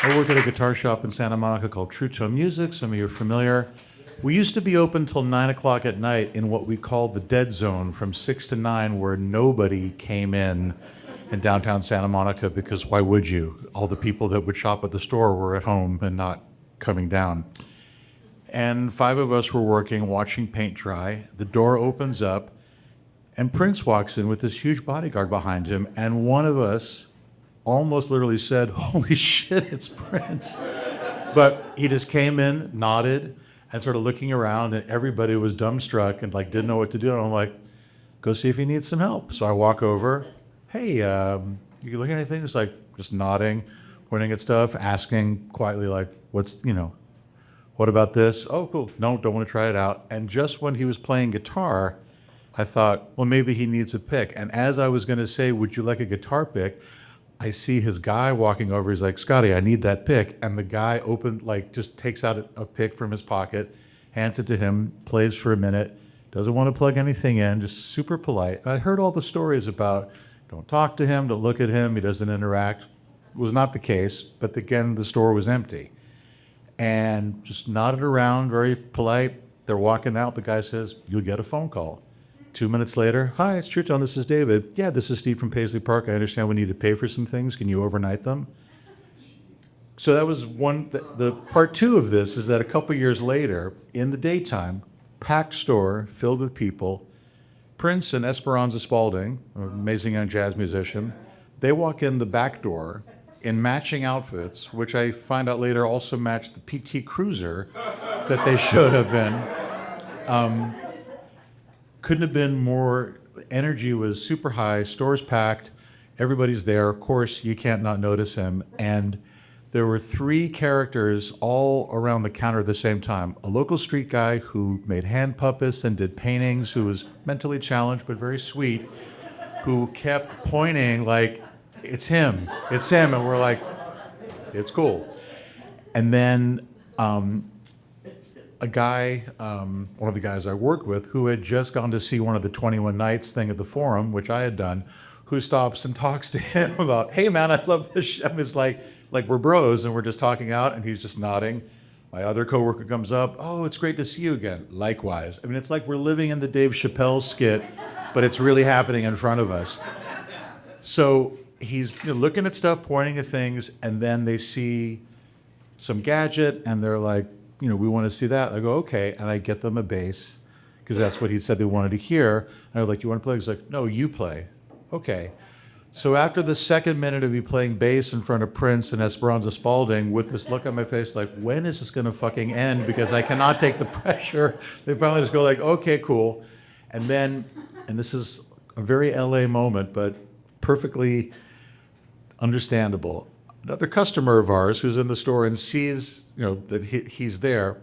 I work at a guitar shop in Santa Monica called True Tone Music. Some of you are familiar. We used to be open till 9 o'clock at night in what we called the dead zone from 6 to 9, where nobody came in downtown Santa Monica, because why would you? All the people that would shop at the store were at home and not coming down. And 5 of us were working, watching paint dry. The door opens up, and Prince walks in with this huge bodyguard behind him, and one of us almost literally said, "Holy shit, it's Prince." But he just came in, nodded, and started looking around, and everybody was dumbstruck and like didn't know what to do. And I'm like, "Go see if he needs some help." So I walk over, "Hey, you looking at anything?" It's like just nodding, pointing at stuff, asking quietly like, what about this? "Oh, cool. No, don't want to try it out." And just when he was playing guitar, I thought, well, maybe he needs a pick. And as I was going to say, "Would you like a guitar pick?" I see his guy walking over. He's like, "Scotty, I need that pick." And the guy just takes out a pick from his pocket, hands it to him, plays for a minute, doesn't want to plug anything in, just super polite. And I heard all the stories about don't talk to him, don't look at him, he doesn't interact. It was not the case, but again, the store was empty. And just nodded around, very polite. They're walking out. The guy says, "You'll get a phone call." 2 minutes later, "Hi, it's True Tone. This is David." "Yeah, this is Steve from Paisley Park. I understand we need to pay for some things. Can you overnight them?" So that was one. The part two of this is that a couple years later, in the daytime, packed store filled with people, Prince and Esperanza Spalding, an amazing young jazz musician, they walk in the back door in matching outfits, which I find out later also matched the PT Cruiser that they should have been. Couldn't have been more. Energy was super high, stores packed, everybody's there. Of course, you can't not notice him. And there were 3 characters all around the counter at the same time. A local street guy who made hand puppets and did paintings, who was mentally challenged but very sweet, who kept pointing like, it's him. And we're like, it's cool. And then a guy, one of the guys I worked with, who had just gone to see one of the 21 Nights thing at the Forum, which I had done, who stops and talks to him about, "Hey man, I love this show." It's like we're bros and we're just talking out, and he's just nodding. My other coworker comes up, "Oh, it's great to see you again." Likewise. I mean, it's like we're living in the Dave Chappelle skit, but it's really happening in front of us. So he's looking at stuff, pointing at things, and then they see some gadget, and they're like, "We want to see that." I go, "Okay," and I get them a bass, because that's what he said they wanted to hear. And I was like, "You want to play?" He's like, "No, you play." Okay. So after the second minute of me playing bass in front of Prince and Esperanza Spalding, with this look on my face like, when is this going to fucking end? Because I cannot take the pressure. They finally just go like, "Okay, cool." And then, and this is a very LA moment, but perfectly understandable. Another customer of ours who's in the store and sees, that he's there.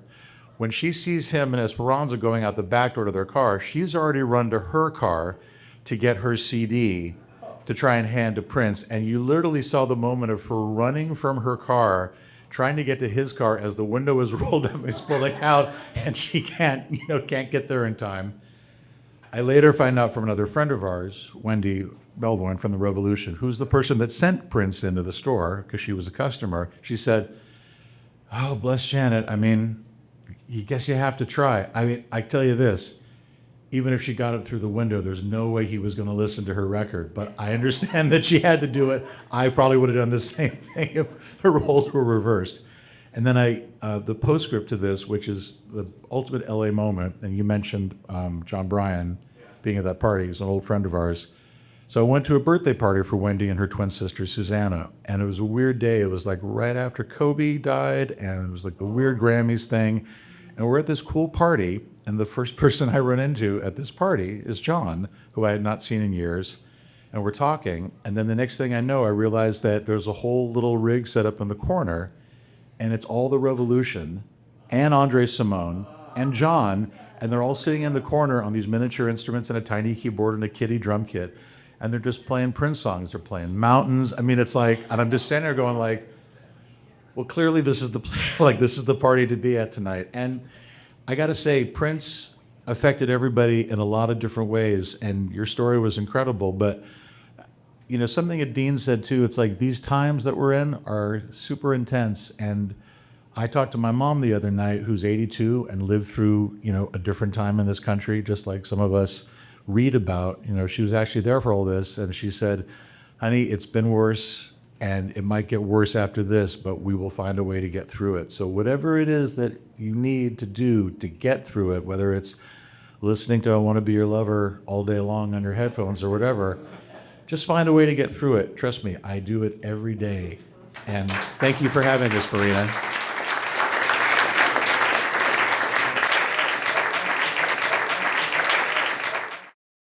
When she sees him and Esperanza going out the back door to their car, she's already run to her car to get her CD to try and hand to Prince. And you literally saw the moment of her running from her car, trying to get to his car as the window is rolled up and he's pulling out, and she can't get there in time. I later find out from another friend of ours, Wendy Melvoin from the Revolution, who's the person that sent Prince into the store because she was a customer. She said, "Oh, bless Janet. I mean, you guess you have to try." I mean, I tell you this, even if she got it through the window, there's no way he was going to listen to her record. But I understand that she had to do it. I probably would have done the same thing if the roles were reversed. And then the postscript to this, which is the ultimate LA moment, and you mentioned John Bryan being at that party. He's an old friend of ours. So I went to a birthday party for Wendy and her twin sister, Susanna, and it was a weird day. It was like right after Kobe died, and it was like the weird Grammys thing. And we're at this cool party, and the first person I run into at this party is John, who I had not seen in years. And we're talking, and then the next thing I know, I realize that there's a whole little rig set up in the corner, and it's all the Revolution, and Andre Simone, and John, and they're all sitting in the corner on these miniature instruments and a tiny keyboard and a kiddie drum kit. And they're just playing Prince songs. They're playing Mountains. I mean, it's like, and I'm just standing there going like, well, clearly this is the party to be at tonight. And I got to say, Prince affected everybody in a lot of different ways. And your story was incredible. But something that Dean said too, it's like these times that we're in are super intense. And I talked to my mom the other night, who's 82 and lived through, a different time in this country, just like some of us read about. She was actually there for all this. And she said, honey, it's been worse and it might get worse after this, but we will find a way to get through it. So whatever it is that you need to do to get through it, whether it's listening to I Want to Be Your Lover all day long on your headphones or whatever, just find a way to get through it. Trust me, I do it every day. And thank you for having this, Marina.